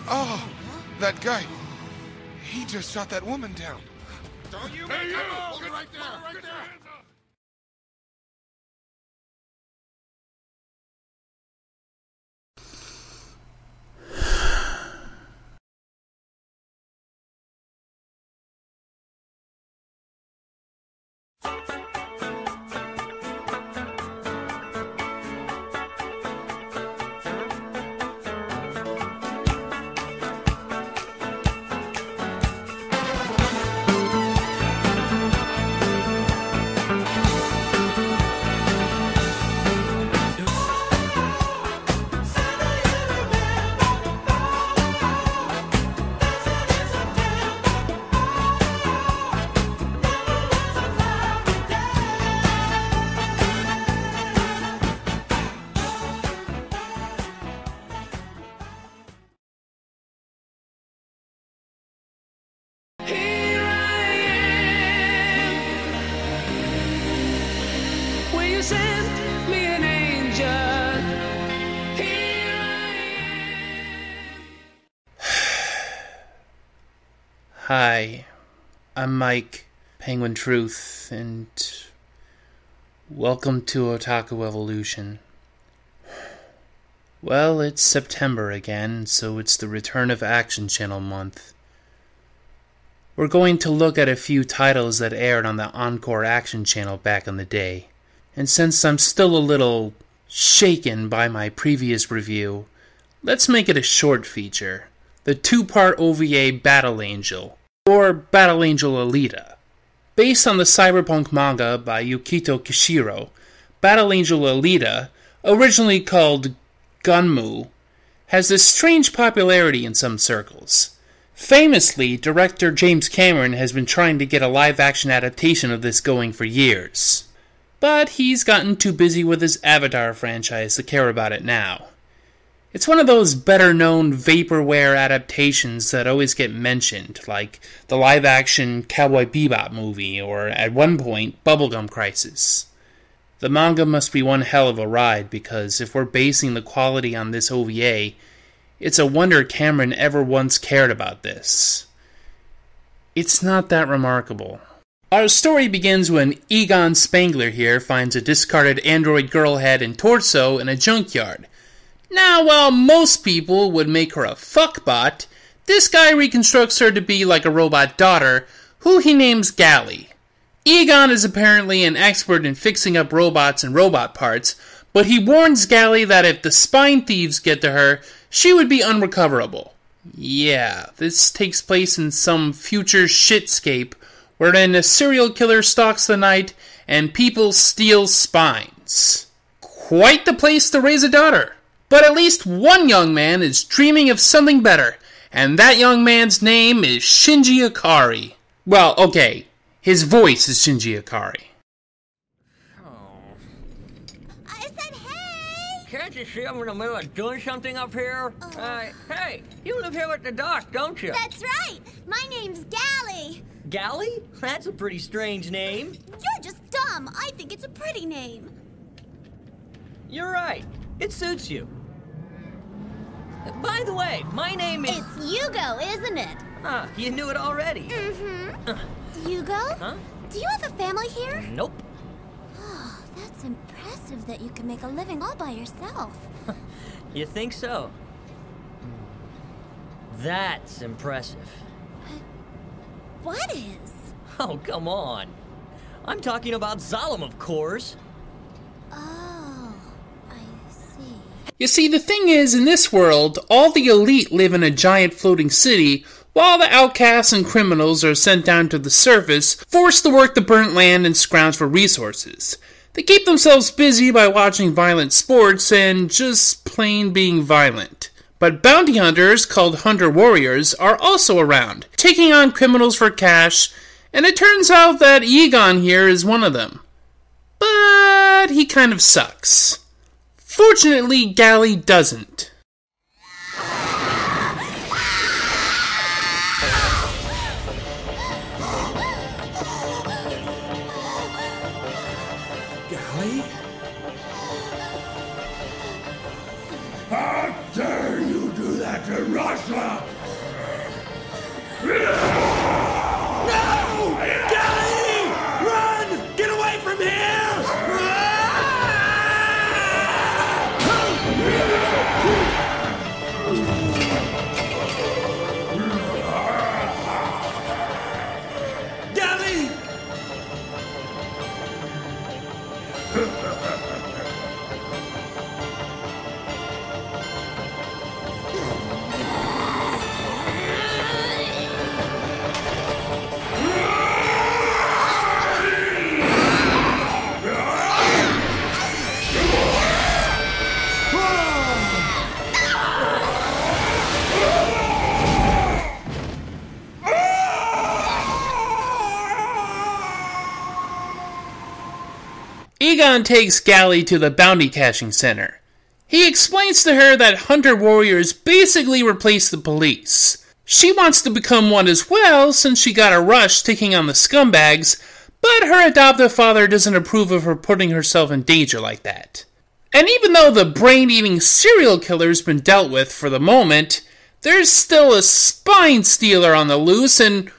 Oh, that guy. He just shot that woman down. Don't you make Hold it right there. Hold it right there. Hi, I'm Mike, Penguin Truth, and welcome to Otaku Evolution. Well, it's September again, so it's the return of Action Channel month. We're going to look at a few titles that aired on the Encore Action Channel back in the day. And since I'm still a little shaken by my previous review, let's make it a short feature. The two-part OVA Battle Angel, or Battle Angel Alita. Based on the cyberpunk manga by Yukito Kishiro, Battle Angel Alita, originally called Gunmu, has this strange popularity in some circles. Famously, director James Cameron has been trying to get a live-action adaptation of this going for years. But he's gotten too busy with his Avatar franchise to care about it now. It's one of those better-known vaporware adaptations that always get mentioned, like the live-action Cowboy Bebop movie, or, at one point, Bubblegum Crisis. The manga must be one hell of a ride, because if we're basing the quality on this OVA, it's a wonder Cameron ever once cared about this. It's not that remarkable. Our story begins when Egon Spangler here finds a discarded android girl head and torso in a junkyard. Now, while most people would make her a fuckbot, this guy reconstructs her to be like a robot daughter, who he names Gally. Egon is apparently an expert in fixing up robots and robot parts, but he warns Gally that if the spine thieves get to her, she would be unrecoverable. Yeah, this takes place in some future shitscape, wherein a serial killer stalks the night and people steal spines. Quite the place to raise a daughter. But at least one young man is dreaming of something better, and that young man's name is Shinji Ikari. Well, okay, his voice is Shinji Ikari. Oh. I said hey! Can't you see I'm in the middle of doing something up here? Hey, you live here at the dock, don't you? That's right! My name's Gally! Gally? That's a pretty strange name. You're just dumb. I think it's a pretty name. You're right. It suits you. By the way, my name is... It's Hugo, isn't it? Ah, you knew it already. Mm-hmm. Hugo? Huh? Do you have a family here? Nope. Oh, that's impressive that you can make a living all by yourself. You think so? That's impressive. What is? Oh, come on. I'm talking about Zalem, of course. Oh, I see. You see, the thing is, in this world, all the elite live in a giant floating city, while the outcasts and criminals are sent down to the surface, forced to work the burnt land and scrounge for resources. They keep themselves busy by watching violent sports and just plain being violent. But bounty hunters, called hunter warriors, are also around, taking on criminals for cash, and it turns out that Egon here is one of them. But he kind of sucks. Fortunately, Gally doesn't. Gally? How dare you do that to to Russia! No! Gally! Run! Get away from here! Gally! Egon takes Gally to the bounty cashing center. He explains to her that hunter warriors basically replace the police. She wants to become one as well since she got a rush taking on the scumbags, but her adoptive father doesn't approve of her putting herself in danger like that. And even though the brain-eating serial killer's been dealt with for the moment, there's still a spine stealer on the loose and...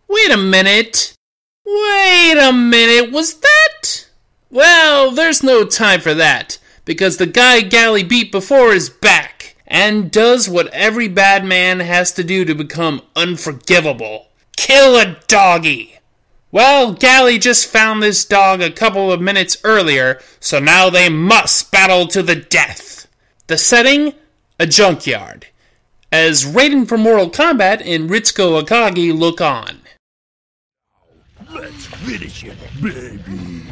Wait a minute, was that... Well, there's no time for that, because the guy Gally beat before is back, and does what every bad man has to do to become unforgivable. Kill a doggy! Well, Gally just found this dog a couple of minutes earlier, so now they must battle to the death. The setting? A junkyard. As Raiden from Mortal Kombat and Ritsuko Akagi look on. Let's finish it, baby.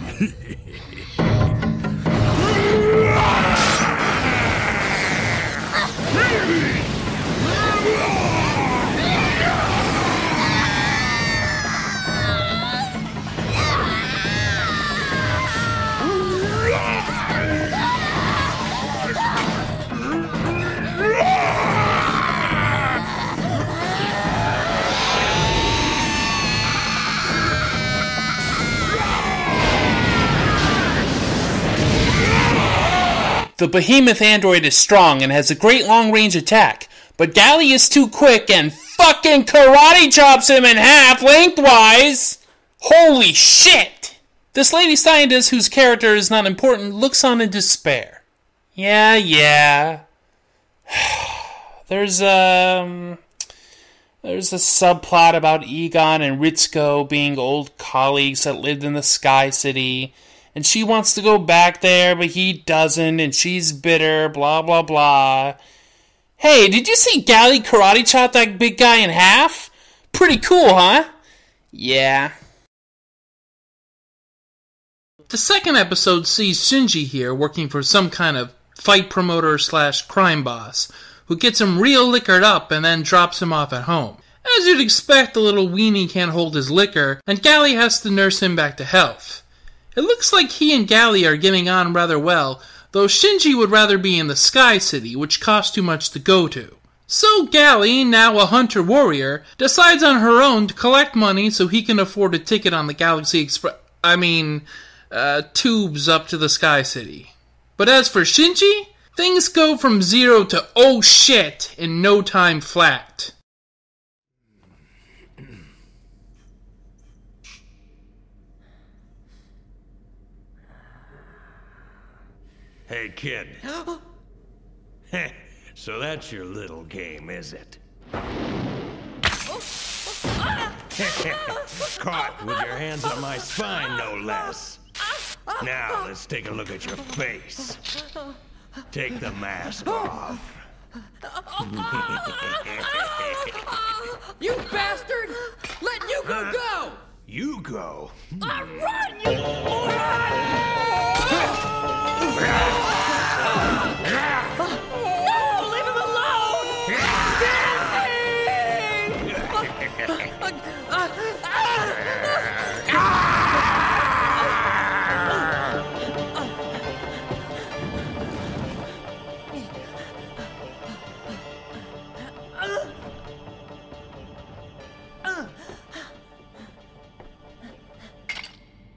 The behemoth android is strong and has a great long-range attack, but Gally is too quick and fucking karate chops him in half lengthwise! Holy shit! This lady scientist, whose character is not important, looks on in despair. Yeah. There's a subplot about Egon and Ritsuko being old colleagues that lived in the Sky City, and she wants to go back there, but he doesn't, and she's bitter, blah, blah, blah. Hey, did you see Gally karate chop that big guy in half? Pretty cool, huh? Yeah. The second episode sees Shinji here working for some kind of fight promoter / crime boss, who gets him real liquored up and then drops him off at home. As you'd expect, the little weenie can't hold his liquor, and Gally has to nurse him back to health. It looks like he and Gally are getting on rather well, though Shinji would rather be in the Sky City, which costs too much to go to. So Gally, now a hunter warrior, decides on her own to collect money so he can afford a ticket on the Galaxy Express... tubes up to the Sky City. But as for Shinji, things go from 0 to oh shit in no time flat. Hey, kid. So that's your little game, is it? Caught with your hands on my spine, no less. Now, let's take a look at your face. Take the mask off. You bastard! Let Yugo go! You go? Run, you moron! No! Leave him alone!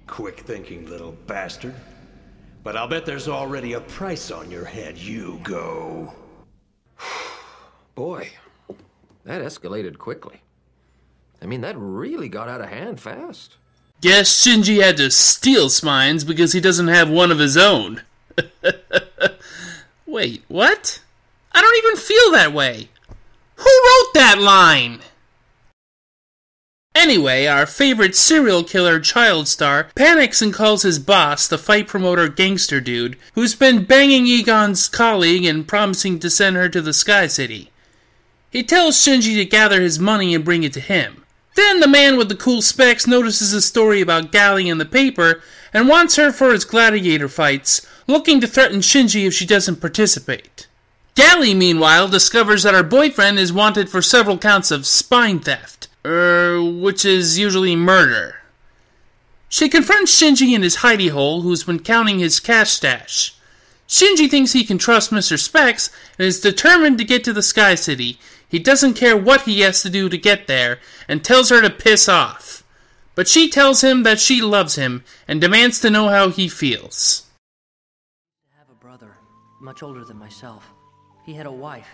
Quick thinking, little bastard. But I'll bet there's already a price on your head, Yugo. Boy, that escalated quickly. I mean, that really got out of hand fast. Guess Shinji had to steal spines because he doesn't have one of his own. Wait, what? I don't even feel that way. Who wrote that line? Anyway, our favorite serial killer child star panics and calls his boss, the fight promoter gangster dude, who's been banging Egon's colleague and promising to send her to the Sky City. He tells Shinji to gather his money and bring it to him. Then the man with the cool specs notices a story about Gally in the paper and wants her for his gladiator fights, looking to threaten Shinji if she doesn't participate. Gally, meanwhile, discovers that her boyfriend is wanted for several counts of spine theft, which is usually murder. She confronts Shinji in his hidey hole, who's been counting his cash stash. Shinji thinks he can trust Mr. Specs and is determined to get to the Sky City. He doesn't care what he has to do to get there, and tells her to piss off. But she tells him that she loves him, and demands to know how he feels. I have a brother, much older than myself. He had a wife,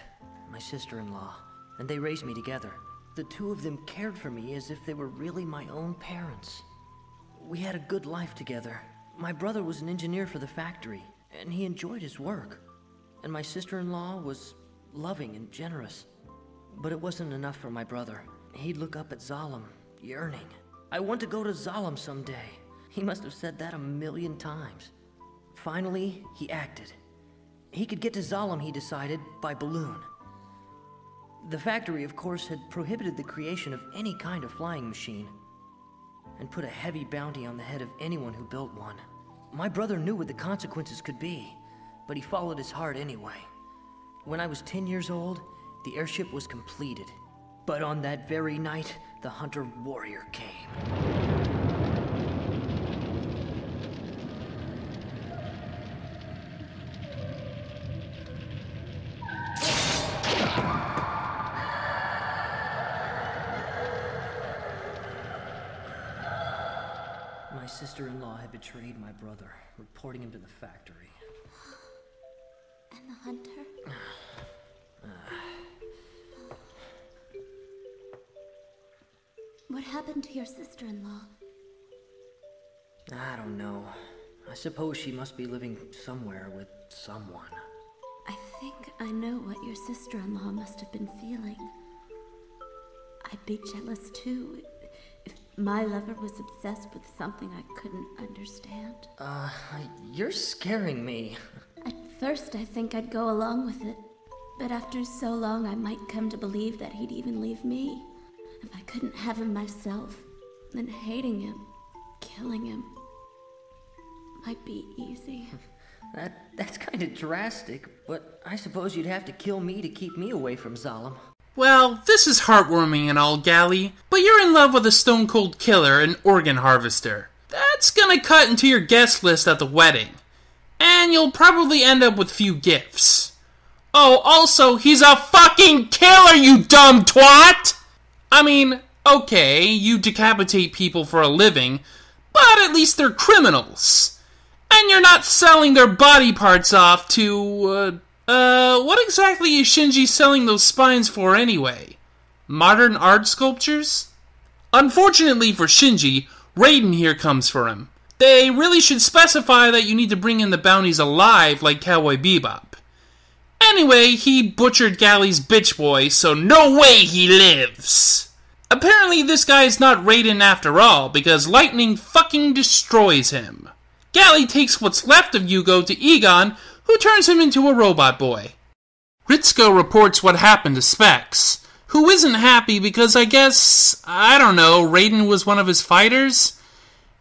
my sister-in-law, and they raised me together. The two of them cared for me as if they were really my own parents. We had a good life together. My brother was an engineer for the factory, and he enjoyed his work. And my sister-in-law was loving and generous. But it wasn't enough for my brother. He'd look up at Zalem, yearning. I want to go to Zalem someday. He must have said that 1,000,000 times. Finally, he acted. He could get to Zalem, he decided, by balloon. The factory, of course, had prohibited the creation of any kind of flying machine, and put a heavy bounty on the head of anyone who built one. My brother knew what the consequences could be, but he followed his heart anyway. When I was 10 years old, the airship was completed. But on that very night, the hunter-warrior came. My sister-in-law had betrayed my brother, reporting him to the factory. And the hunter? What happened to your sister-in-law? I don't know. I suppose she must be living somewhere with someone. I think I know what your sister-in-law must have been feeling. I'd be jealous too if my lover was obsessed with something I couldn't understand. You're scaring me. At first I think I'd go along with it, but after so long I might come to believe that he'd even leave me. If I couldn't have him myself, then hating him, killing him, might be easy. That's kind of drastic, but I suppose you'd have to kill me to keep me away from Zalem. Well, this is heartwarming and all, Gally, but you're in love with a stone-cold killer and organ harvester. That's gonna cut into your guest list at the wedding, and you'll probably end up with few gifts. Oh, also, he's a fucking killer, you dumb twat! I mean, okay, you decapitate people for a living, but at least they're criminals. And you're not selling their body parts off to, what exactly is Shinji selling those spines for anyway? Modern art sculptures? Unfortunately for Shinji, Raiden here comes for him. They really should specify that you need to bring in the bounties alive like Cowboy Bebop. Anyway, he butchered Gally's bitch boy, so no way he lives! Apparently this guy's not Raiden after all, because lightning fucking destroys him. Gally takes what's left of Yugo to Egon, who turns him into a robot boy. Ritsuko reports what happened to Specs, who isn't happy because I guess, I don't know, Raiden was one of his fighters?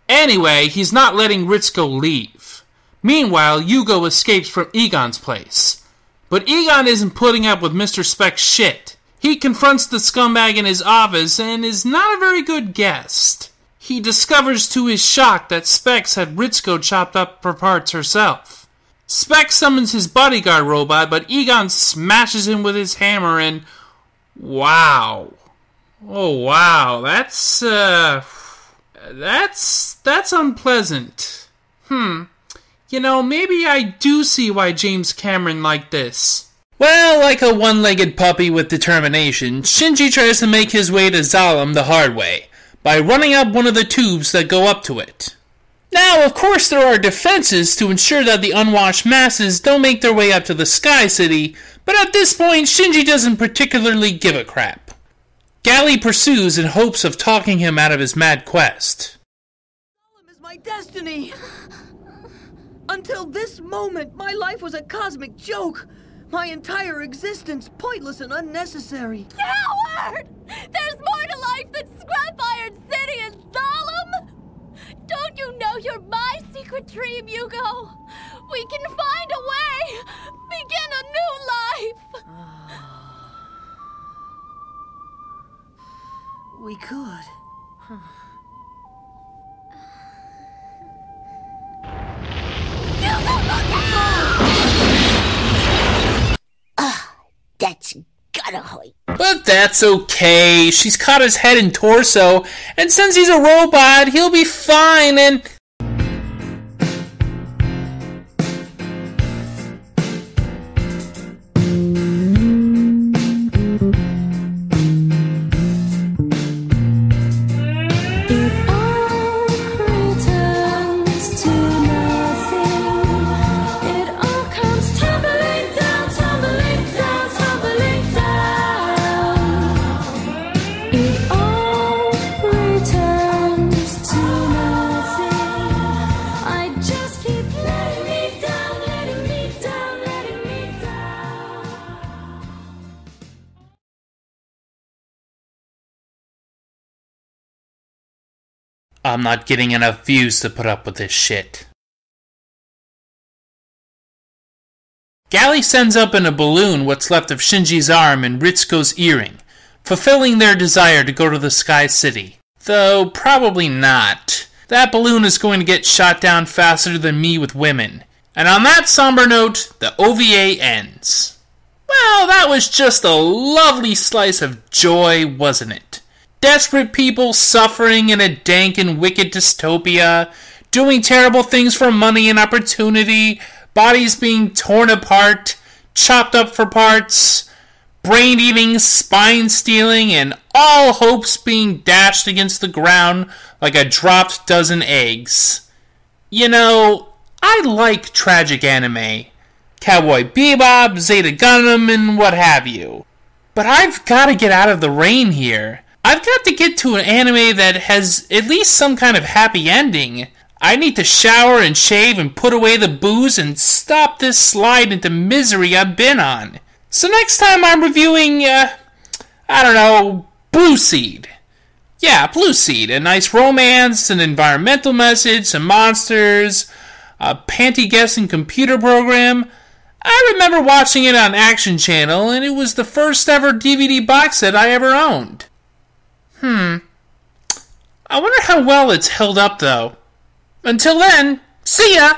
Anyway, he's not letting Ritsuko leave. Meanwhile, Yugo escapes from Egon's place. But Egon isn't putting up with Mr. Specs' shit. He confronts the scumbag in his office and is not a very good guest. He discovers to his shock that Specs had Ritsuko chopped up for parts herself. Specs summons his bodyguard robot, but Egon smashes him with his hammer and... wow. Oh wow, that's unpleasant. You know, maybe I do see why James Cameron liked this. Well, like a one-legged puppy with determination, Shinji tries to make his way to Zalem the hard way, by running up one of the tubes that go up to it. Now, of course, there are defenses to ensure that the unwashed masses don't make their way up to the Sky City, but at this point, Shinji doesn't particularly give a crap. Gally pursues in hopes of talking him out of his mad quest. Zalem is my destiny! Until this moment, my life was a cosmic joke! My entire existence pointless and unnecessary. Coward! There's more to life than Scrap Iron City and Solemn! Don't you know you're my secret dream, Hugo? We can find a way! Begin a new life! We could. Hugo, look out! That's gotta hurt. But that's okay. She's caught his head and torso, and since he's a robot, he'll be fine, and... I'm not getting enough views to put up with this shit. Gally sends up in a balloon what's left of Shinji's arm and Ritsuko's earring, fulfilling their desire to go to the Sky City. Though, probably not. That balloon is going to get shot down faster than me with women. And on that somber note, the OVA ends. Well, that was just a lovely slice of joy, wasn't it? Desperate people suffering in a dank and wicked dystopia, doing terrible things for money and opportunity, bodies being torn apart, chopped up for parts, brain-eating, spine-stealing, and all hopes being dashed against the ground like a dropped dozen eggs. You know, I like tragic anime. Cowboy Bebop, Zeta Gundam, and what have you. But I've got to get out of the rain here. I've got to get to an anime that has at least some kind of happy ending. I need to shower and shave and put away the booze and stop this slide into misery I've been on. So next time I'm reviewing, Blue Seed. Yeah, Blue Seed. A nice romance, an environmental message, some monsters, a panty-guessing computer program. I remember watching it on Action Channel, and it was the first ever DVD box set I ever owned. I wonder how well it's held up, though. Until then, see ya!